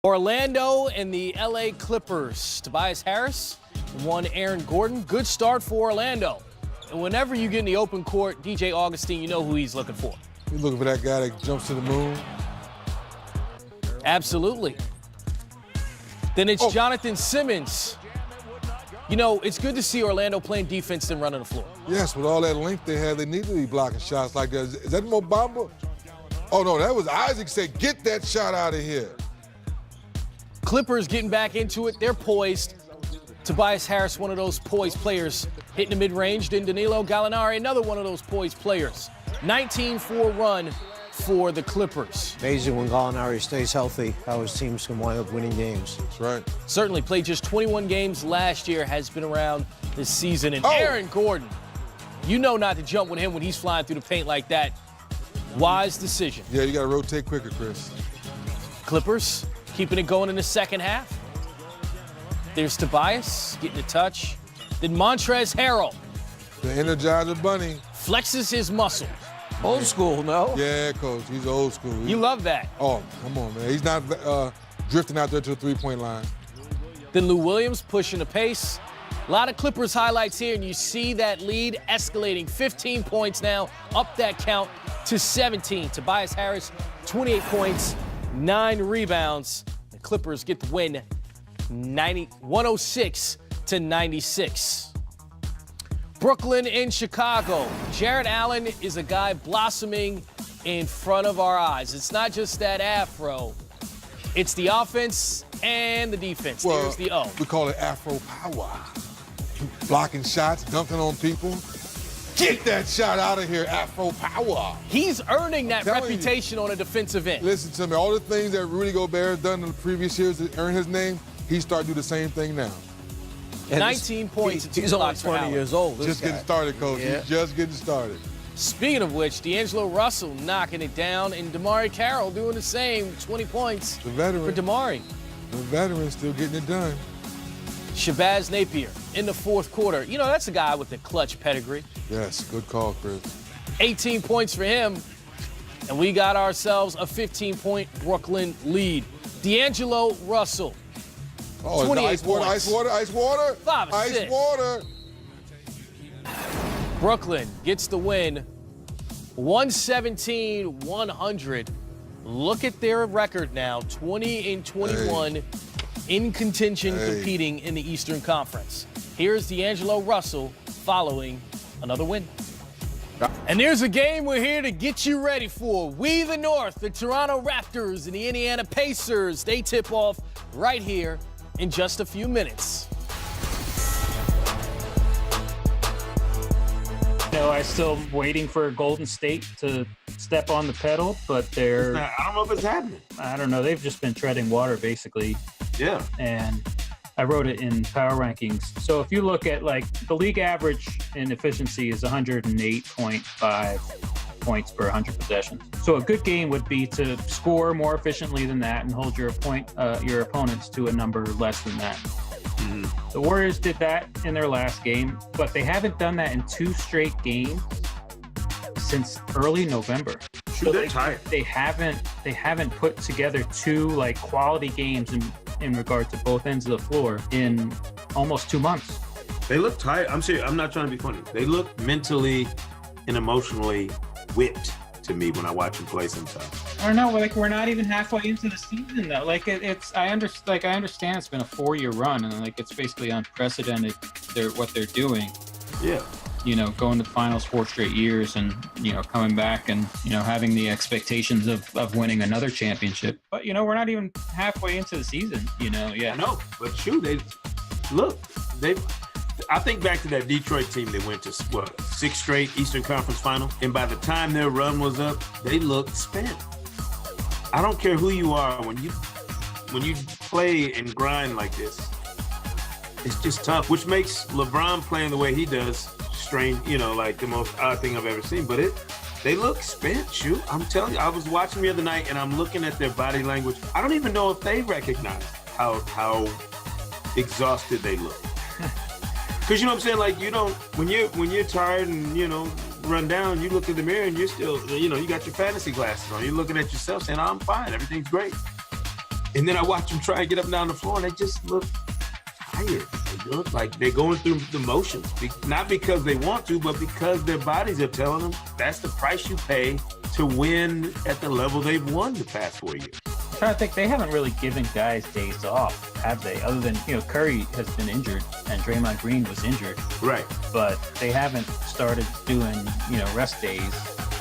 Orlando and the LA Clippers. Tobias Harris won Aaron Gordon. Good start for Orlando. And whenever you get in the open court, DJ Augustine, you know who he's looking for. You're looking for that guy that jumps to the moon. Absolutely. Then it's Jonathan Simmons. You know, it's good to see Orlando playing defense than running the floor. Yes, with all that length they had, they need to be blocking shots like that. Is that Mo Bamba? Oh, no, that was Isaac said, get that shot out of here. Clippers getting back into it. They're poised. Tobias Harris, one of those poised players, hitting the mid-range. Then Danilo Gallinari, another one of those poised players. 19-4 run for the Clippers. Amazing when Gallinari stays healthy, how his teams can wind up winning games. That's right. Certainly played just 21 games last year, has been around this season. And Aaron Gordon, you know not to jump with him when he's flying through the paint like that. Wise decision. Yeah, you got to rotate quicker, Chris. Clippers keeping it going in the second half. There's Tobias getting a touch. Then Montrezl Harrell. The Energizer Bunny. Flexes his muscle. Old school, no? Yeah, Coach, he's old school. You love that. Oh, come on, man. He's not drifting out there to the three-point line. Then Lou Williams pushing the pace. A lot of Clippers highlights here, and you see that lead escalating. 15 points now, up that count to 17. Tobias Harris, 28 points, 9 rebounds. The Clippers get the win, 106-96. Brooklyn in Chicago. Jared Allen is a guy blossoming in front of our eyes. It's not just that afro. It's the offense and the defense. Well, there's the O. We call it Afro power. Blocking shots, dunking on people. Get that shot out of here, Afro power. He's earning that reputation on a defensive end. Listen to me, all the things that Rudy Gobert has done in the previous years to earn his name, he's starting to do the same thing now. And 19 points. He's only 20 years old. Just getting started, Coach. Yeah. He's just getting started. Speaking of which, D'Angelo Russell knocking it down, and DeMarre Carroll doing the same. 20 points The veteran. for DeMarre. The veteran still getting it done. Shabazz Napier in the fourth quarter. You know, that's a guy with a clutch pedigree. Yes, good call, Chris. 18 points for him, and we got ourselves a 15-point Brooklyn lead. D'Angelo Russell. Oh, 28 ice water, points. ice water, ice water. 5 ice assists. water. Brooklyn gets the win, 117-100. Look at their record now, 20-21 in contention, competing in the Eastern Conference. Here's D'Angelo Russell following another win. And there's a game we're here to get you ready for. We the North, the Toronto Raptors and the Indiana Pacers, they tip off right here in just a few minutes. No, I'm still waiting for Golden State to step on the pedal, but they're... I don't know if it's happening. I don't know. They've just been treading water, basically. Yeah. And I wrote it in Power Rankings. So if you look at, like, the league average in efficiency is 108.5 points per 100 possessions. So a good game would be to score more efficiently than that and hold your opponents to a number less than that. Mm-hmm. The Warriors did that in their last game, but they haven't done that in 2 straight games since early November. So they're tired. They haven't put together 2 like quality games in regard to both ends of the floor in almost 2 months. They look tired. I'm serious. I'm not trying to be funny. They look mentally and emotionally whipped to me when I watch them play sometimes. I don't know. Like, we're not even halfway into the season though. Like I understand it's been a 4-year run and like it's basically unprecedented. What they're doing. Yeah. You know, going to the finals 4 straight years and, you know, coming back and, you know, having the expectations of winning another championship. But, you know, we're not even halfway into the season, you know, yeah. I know, but shoot, I think back to that Detroit team that went to, 6 straight Eastern Conference final. And by the time their run was up, they looked spent. I don't care who you are, when you play and grind like this, it's just tough, which makes LeBron playing the way he does strange, you know, like the most odd thing I've ever seen. But they look spent, shoot. I'm telling you, I was watching the other night and I'm looking at their body language. I don't even know if they recognize how exhausted they look. Because you know what I'm saying? Like, you don't, when you're tired and, you know, run down, you look in the mirror and you're still, you know, you got your fantasy glasses on. You're looking at yourself saying, I'm fine, everything's great. And then I watch them try and get up and down the floor, and they just look tired. They look like they're going through the motions, not because they want to, but because their bodies are telling them that's the price you pay to win at the level they've won the past 4 years. I'm trying to think, they haven't really given guys days off, have they? Other than, Curry has been injured and Draymond Green was injured. Right. But they haven't started doing, rest days.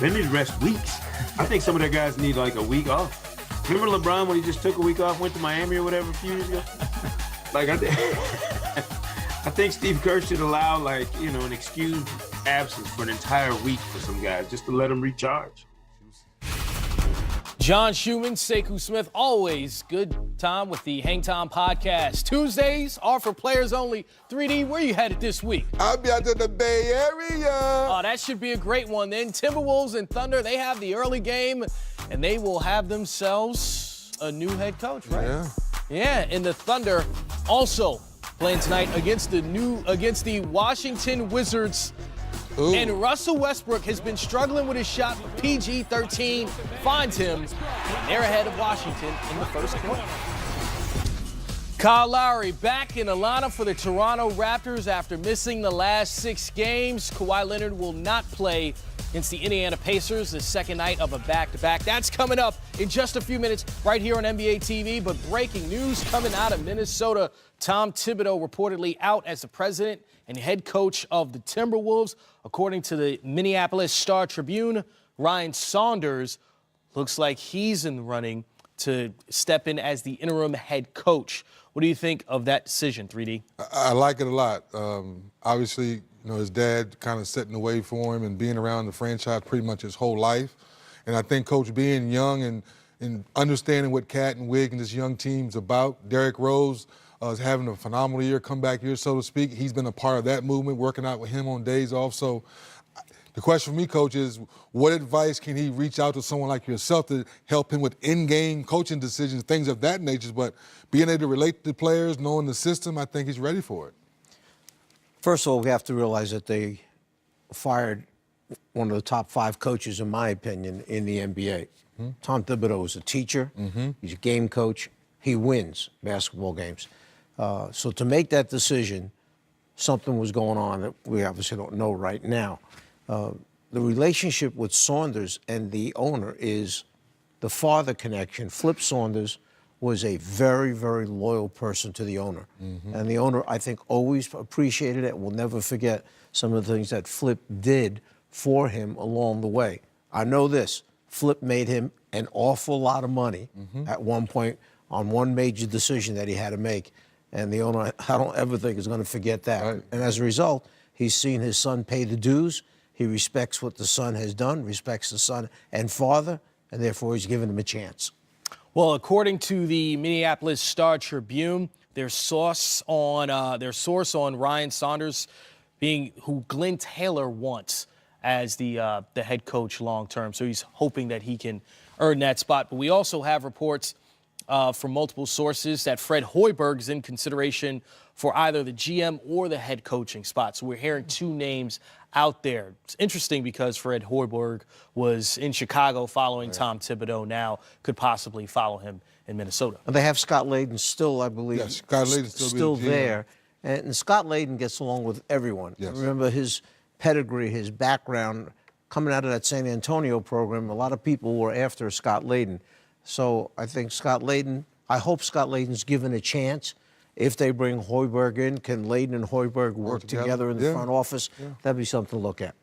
They need rest weeks. I think some of their guys need like a week off. Remember LeBron when he just took a week off, went to Miami or whatever a few years ago? Like, I think Steve Kerr should allow, an excused absence for an entire week for some guys, just to let them recharge. John Schumann, Sekou Smith, always good time with the Hang Time podcast. Tuesdays are for players only. 3D, where you headed this week? I'll be out to the Bay Area. Oh, that should be a great one then. Timberwolves and Thunder, they have the early game, and they will have themselves a new head coach, right? Yeah. Yeah, and the Thunder also playing tonight against the Washington Wizards. Ooh. And Russell Westbrook has been struggling with his shot. PG-13 finds him. They're ahead of Washington in the first quarter. Kyle Lowry back in the lineup for the Toronto Raptors after missing the last 6 games. Kawhi Leonard will not play against the Indiana Pacers, the second night of a back-to-back. That's coming up in just a few minutes right here on NBA TV. But breaking news coming out of Minnesota. Tom Thibodeau reportedly out as the president and head coach of the Timberwolves. According to the Minneapolis Star-Tribune, Ryan Saunders looks like he's in the running to step in as the interim head coach. What do you think of that decision, 3D? I like it a lot. Obviously, his dad kind of setting the way for him and being around the franchise pretty much his whole life. And I think Coach being young and understanding what Cat and Wig and this young team's about. Derrick Rose is having a phenomenal year, comeback year, so to speak. He's been a part of that movement, working out with him on days off. So the question for me, Coach, is what advice can he reach out to someone like yourself to help him with in-game coaching decisions, things of that nature? But being able to relate to the players, knowing the system, I think he's ready for it. First of all, we have to realize that they fired one of the top 5 coaches, in my opinion, in the NBA. Mm-hmm. Tom Thibodeau is a teacher. Mm-hmm. He's a game coach. He wins basketball games. So to make that decision, something was going on that we obviously don't know right now. The relationship with Saunders and the owner is the father connection. Flip Saunders was a very, very loyal person to the owner. Mm-hmm. And the owner, I think, always appreciated it, will never forget some of the things that Flip did for him along the way. I know this, Flip made him an awful lot of money at one point on one major decision that he had to make. And the owner, I don't ever think is going to forget that. Right. And as a result, he's seen his son pay the dues. He respects what the son has done, respects the son and father, and therefore he's given him a chance. Well, according to the Minneapolis Star-Tribune, their source on Ryan Saunders being who Glenn Taylor wants as the head coach long term. So he's hoping that he can earn that spot. But we also have reports from multiple sources that Fred Hoiberg is in consideration for either the GM or the head coaching spot. So we're hearing 2 names out there. It's interesting because Fred Hoiberg was in Chicago following Tom Thibodeau, now could possibly follow him in Minnesota. And they have Scott Layden still, I believe, yes, Scott Layden's still there. And Scott Layden gets along with everyone. Yes. Remember his pedigree, his background, coming out of that San Antonio program, a lot of people were after Scott Layden. So I think I hope Scott Layden's given a chance. If they bring Hoiberg in, can Layden and Hoiberg work together in the front office? Yeah. That'd be something to look at.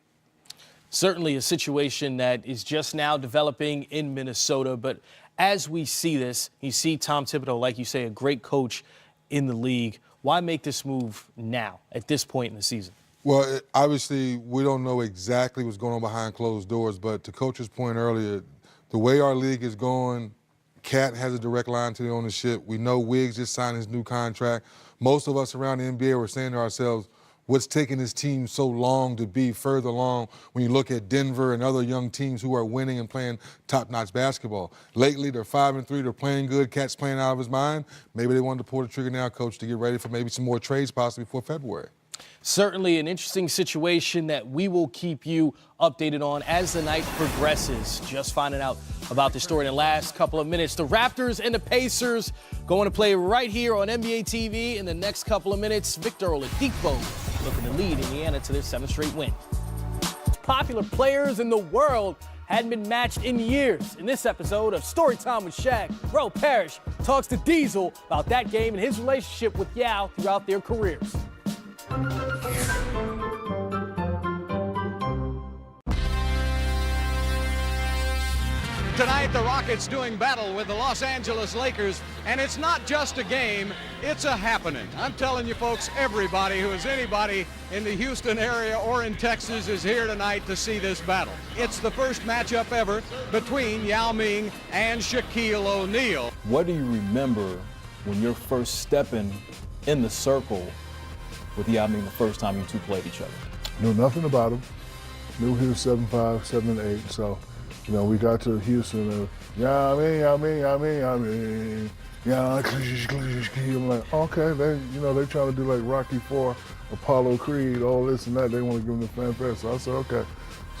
Certainly a situation that is just now developing in Minnesota. But as we see this, you see Tom Thibodeau, like you say, a great coach in the league. Why make this move now, at this point in the season? Well, obviously, we don't know exactly what's going on behind closed doors. But to Coach's point earlier, the way our league is going, Cat has a direct line to the ownership. We know Wiggs just signed his new contract. Most of us around the NBA were saying to ourselves, what's taking this team so long to be further along when you look at Denver and other young teams who are winning and playing top-notch basketball? Lately, they're 5-3, they're playing good. Cat's playing out of his mind. Maybe they wanted to pull the trigger now, Coach, to get ready for maybe some more trades possibly before February. Certainly an interesting situation that we will keep you updated on as the night progresses. Just finding out about the story in the last couple of minutes. The Raptors and the Pacers going to play right here on NBA TV in the next couple of minutes. Victor Oladipo looking to lead Indiana to their 7th straight win. Popular players in the world hadn't been matched in years. In this episode of Storytime with Shaq, Bro Parrish talks to Diesel about that game and his relationship with Yao throughout their careers. Tonight, the Rockets doing battle with the Los Angeles Lakers, and it's not just a game, it's a happening. I'm telling you folks, everybody who is anybody in the Houston area or in Texas is here tonight to see this battle. It's the first matchup ever between Yao Ming and Shaquille O'Neal. What do you remember when you're first stepping in the circle with Yao Ming the first time you two played each other? Knew nothing about him. Knew he was 7'5", 7'8", so you know, we got to Houston and yeah, I'm like, okay, they trying to do like Rocky IV, Apollo Creed, all this and that. They want to give him the fanfare. So I said, okay.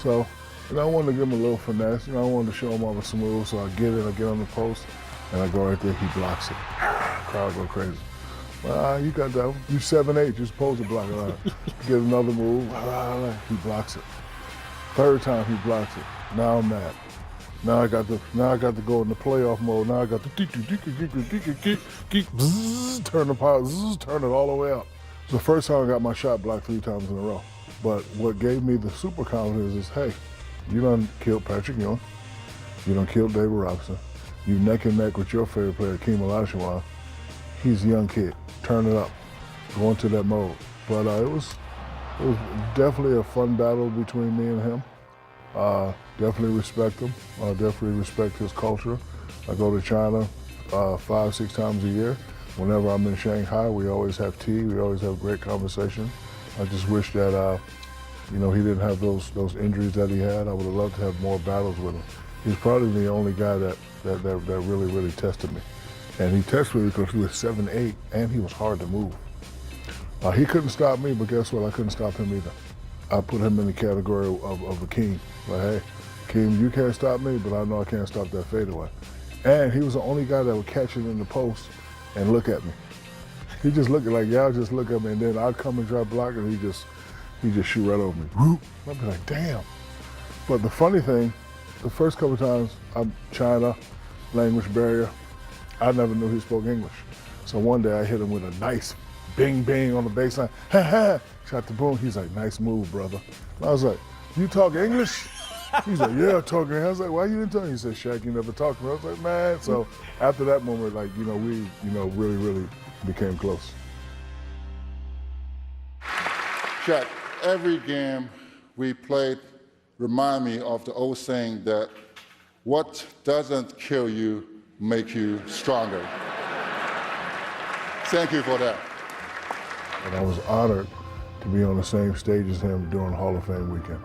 So, I wanted to give him a little finesse. I wanted to show him I was smooth. So I get on the post and I go right there. He blocks it. Crowd go crazy. Well, you got that one. You 7'8", you're supposed to block it. Get another move. He blocks it. Third time he blocks it. Now I'm mad. Now I got to go in the playoff mode. Now I got to turn the power, turn it all the way up. It's the first time I got my shot blocked 3 times in a row. But what gave me the super confidence is, hey, you done killed Patrick Ewing. You done killed David Robinson. You neck and neck with your favorite player, Hakeem Olajuwon. He's a young kid. Turn it up. Go into that mode. But it was definitely a fun battle between me and him. Definitely respect him. Definitely respect his culture. I go to China 5-6 times a year. Whenever I'm in Shanghai, we always have tea. We always have great conversation. I just wish that he didn't have those injuries that he had. I would have loved to have more battles with him. He's probably the only guy that really tested me. And he tested me because he was 7'8", and he was hard to move. He couldn't stop me, but guess what? I couldn't stop him either. I put him in the category of a king. Like, hey, King, you can't stop me, but I know I can't stop that fadeaway. And he was the only guy that would catch it in the post and look at me. He just looked like, y'all just look at me, and then I'd come and try to block, and he just shoot right over me. Whoop. I'd be like, damn. But the funny thing, the first couple times, I'm China, language barrier, I never knew he spoke English. So one day I hit him with a nice bing, bing on the baseline. Ha ha! Shot the boom. He's like, nice move, brother. And I was like, you talk English? He's like, yeah, I talk English. I was like, why you didn't tell me? He said, Shaq, you never talked to me. I was like, man. So after that moment, like, we, really became close. Shaq, every game we played remind me of the old saying that what doesn't kill you make you stronger. Thank you for that. And I was honored to be on the same stage as him during Hall of Fame weekend.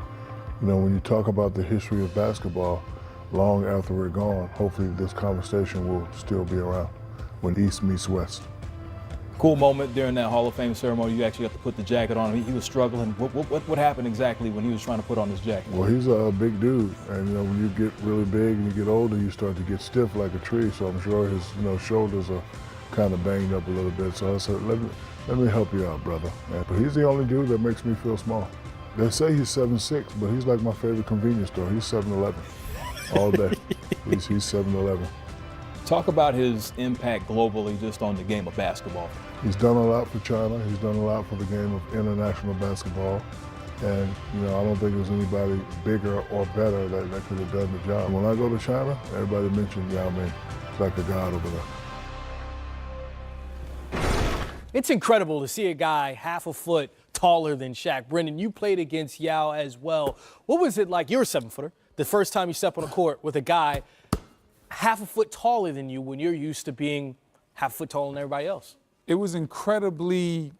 When you talk about the history of basketball, long after we're gone, hopefully this conversation will still be around when East meets West. Cool moment during that Hall of Fame ceremony. You actually got to put the jacket on. He was struggling. What happened exactly when he was trying to put on his jacket? Well, he's a big dude, and when you get really big and you get older, you start to get stiff like a tree. So I'm sure his shoulders are kind of banged up a little bit. So I said, let me help you out, brother. But he's the only dude that makes me feel small. They say he's 7'6", but he's like my favorite convenience store. He's 7-Eleven all day. He's 7-Eleven. Talk about his impact globally just on the game of basketball. He's done a lot for China. He's done a lot for the game of international basketball. And, I don't think there's anybody bigger or better that could have done the job. When I go to China, everybody mentions Yao Ming. It's like a god over there. It's incredible to see a guy half a foot taller than Shaq. Brendan, you played against Yao as well. What was it like? You're a 7-footer. The first time you step on a court with a guy half a foot taller than you when you're used to being half a foot taller than everybody else. It was incredibly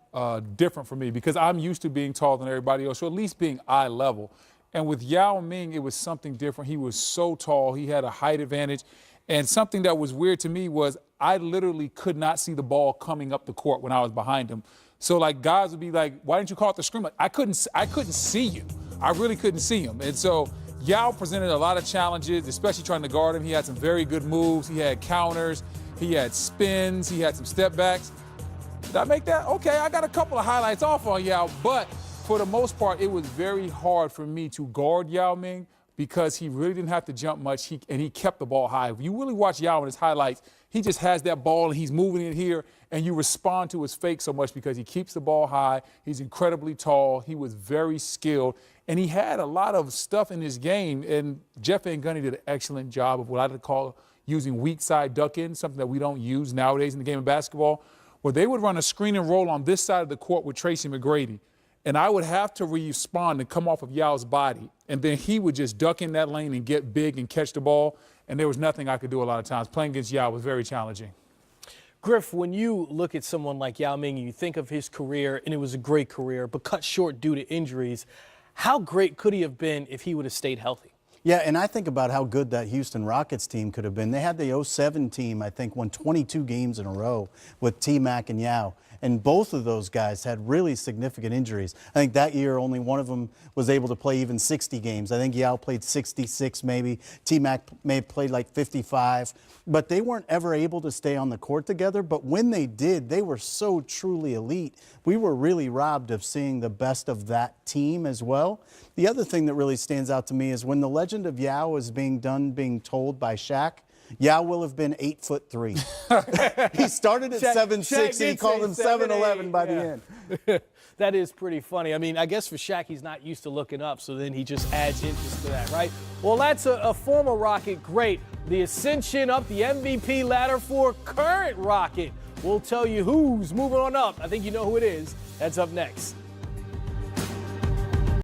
different for me because I'm used to being taller than everybody else, or at least being eye level. And with Yao Ming, it was something different. He was so tall. He had a height advantage. And something that was weird to me was I literally could not see the ball coming up the court when I was behind him. So like guys would be like, why didn't you call it the screen? Like, I couldn't see you. I really couldn't see him. And so Yao presented a lot of challenges, especially trying to guard him. He had some very good moves. He had counters. He had spins. He had some step backs. Did I make that? Okay, I got a couple of highlights off on Yao, but for the most part, it was very hard for me to guard Yao Ming because he really didn't have to jump much, and he kept the ball high. If you really watch Yao in his highlights, he just has that ball and he's moving it here, and you respond to his fake so much because he keeps the ball high. He's incredibly tall. He was very skilled, and he had a lot of stuff in his game, and Jeff Van Gundy did an excellent job of what I would call using weak side duck-in, something that we don't use nowadays in the game of basketball, where they would run a screen and roll on this side of the court with Tracy McGrady. And I would have to respond and come off of Yao's body. And then he would just duck in that lane and get big and catch the ball. And there was nothing I could do a lot of times. Playing against Yao was very challenging. Griff, when you look at someone like Yao Ming, you think of his career, and it was a great career, but cut short due to injuries. How great could he have been if he would have stayed healthy? Yeah, and I think about how good that Houston Rockets team could have been. They had the 07 team, I think, won 22 games in a row with T-Mac and Yao. And both of those guys had really significant injuries. I think that year only one of them was able to play even 60 games. I think Yao played 66 maybe. T-Mac may have played like 55. But they weren't ever able to stay on the court together. But when they did, they were so truly elite. We were really robbed of seeing the best of that team as well. The other thing that really stands out to me is when the legend of Yao is being told by Shaq, Yao will have been 8'3". He started at 7'6", and he called him 7'11" by the end. That is pretty funny. I mean, I guess for Shaq, he's not used to looking up, so then he just adds inches to that, right? Well, that's a former Rocket great. The ascension up the MVP ladder for current Rocket. We'll tell you who's moving on up. I think you know who it is. That's up next.